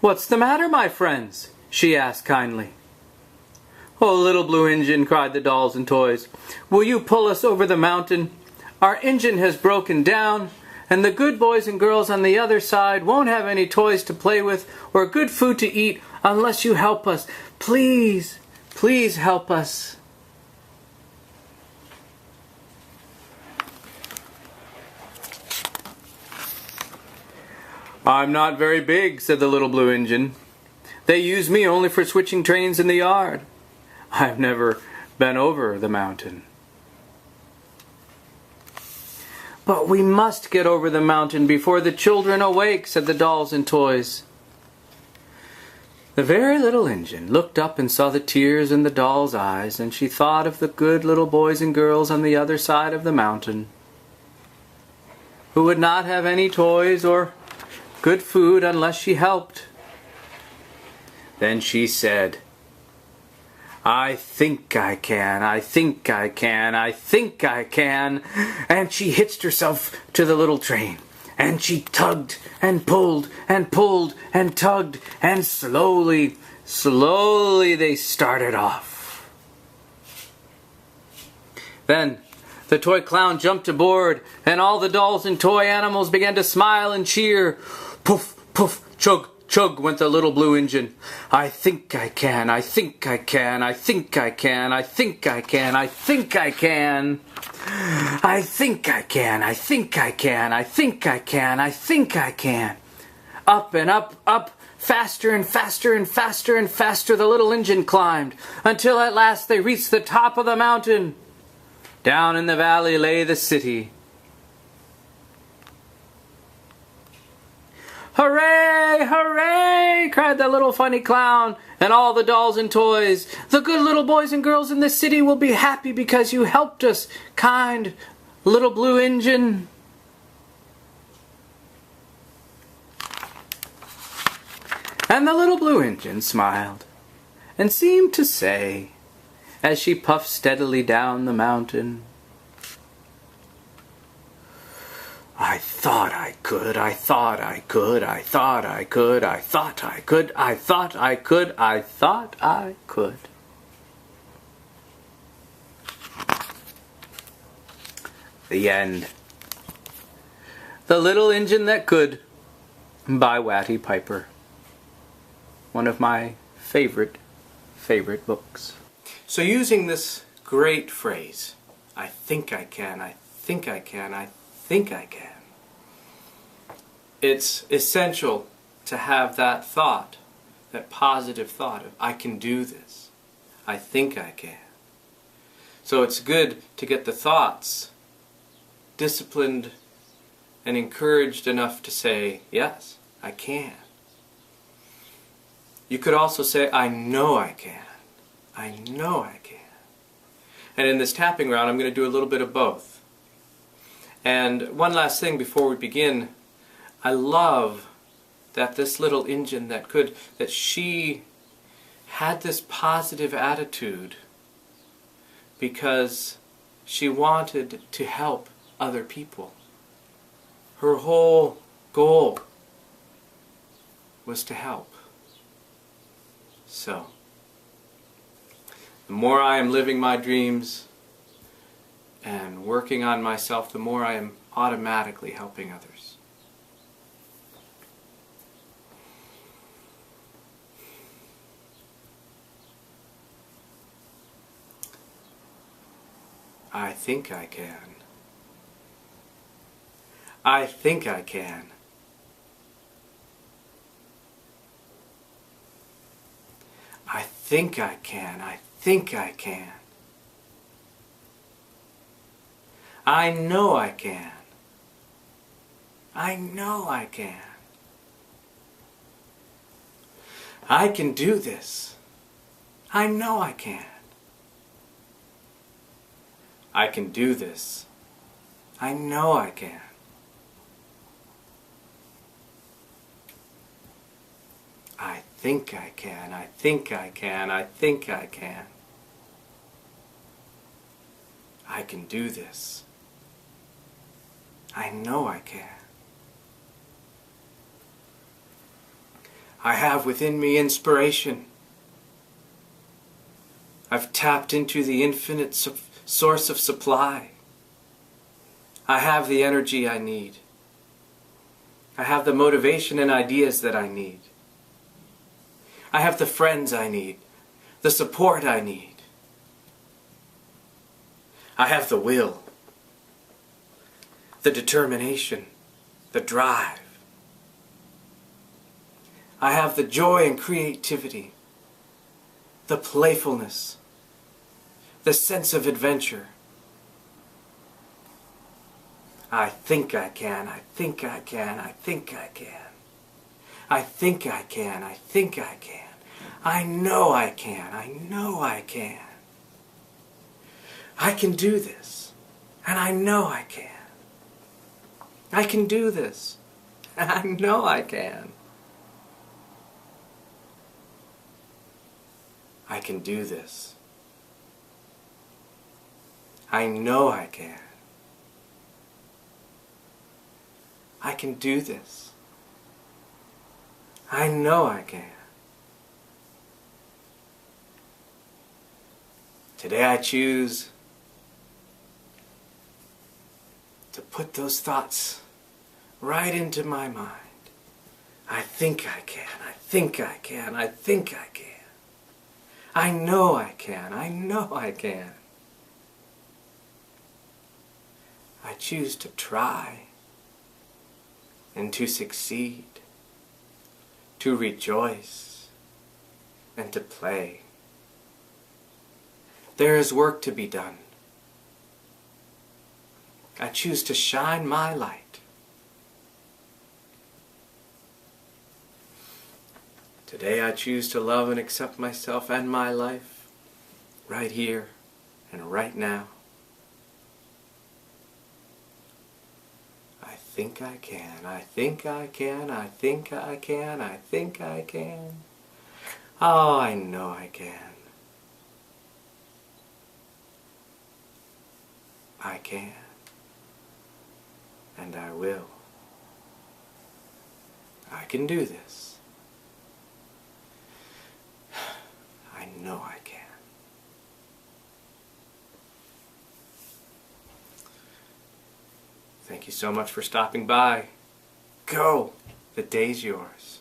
"What's the matter, my friends?" she asked kindly. "Oh, little blue engine," cried the dolls and toys, "will you pull us over the mountain? Our engine has broken down, and the good boys and girls on the other side won't have any toys to play with or good food to eat unless you help us. Please, please help us." "I'm not very big," said the little blue engine. "They use me only for switching trains in the yard. I've never been over the mountain." "But we must get over the mountain before the children awake," said the dolls and toys. The very little engine looked up and saw the tears in the doll's eyes, and she thought of the good little boys and girls on the other side of the mountain, who would not have any toys or good food unless she helped. Then she said, "I think I can, I think I can, I think I can." And she hitched herself to the little train, and she tugged and pulled and pulled and tugged, and slowly, slowly they started off. Then the toy clown jumped aboard, and all the dolls and toy animals began to smile and cheer. Poof, poof, chug, chug went the little blue engine. "I think I can, I think I can, I think I can, I think I can, I think I can. I think I can, I think I can, I think I can, I think I can." Up and up, up, faster and faster and faster and faster the little engine climbed, until at last they reached the top of the mountain. Down in the valley lay the city. "Hooray! Hooray!" cried the little funny clown and all the dolls and toys. "The good little boys and girls in the city will be happy because you helped us, kind little blue engine." And the little blue engine smiled and seemed to say, as she puffed steadily down the mountain, "I thought I could, I thought I could, I thought I could, I thought I could, I thought I could, I thought I could." The end. The Little Engine That Could, by Watty Piper. One of my favorite books. So using this great phrase, "I think I can, I think I can, I think I can," it's essential to have that thought, that positive thought of, "I can do this. I think I can." So it's good to get the thoughts disciplined and encouraged enough to say, "Yes, I can." You could also say, "I know I can. I know I can." And in this tapping round, I'm going to do a little bit of both. And one last thing before we begin, I love that this little engine that could, that she had this positive attitude because she wanted to help other people. Her whole goal was to help. So, the more I am living my dreams and working on myself, the more I am automatically helping others. I think I can. I think I can. I think I can. I think I can. I know I can. I know I can. I can do this. I know I can. I can do this. I know I can. I think I can. I think I can. I think I can. I can do this. I know I can. I have within me inspiration. I've tapped into the infinite source of supply. I have the energy I need. I have the motivation and ideas that I need. I have the friends I need, the support I need. I have the will, the determination, the drive. I have the joy and creativity, the playfulness, the sense of adventure. I think I can, I think I can, I think I can. I think I can, I think I can. I know I can, I know I can. I can do this, and I know I can. I can do this, and I know I can. I can do this. I know I can. I can do this. I know I can. Today I choose to put those thoughts right into my mind. I think I can, I think I can, I think I can. I know I can, I know I can. I choose to try and to succeed, to rejoice and to play. There is work to be done. I choose to shine my light. Today I choose to love and accept myself and my life right here and right now. I think I can, I think I can, I think I can, I think I can. Oh, I know I can. I can. And I will. I can do this. I know I can. Thank you so much for stopping by. Go. The day's yours.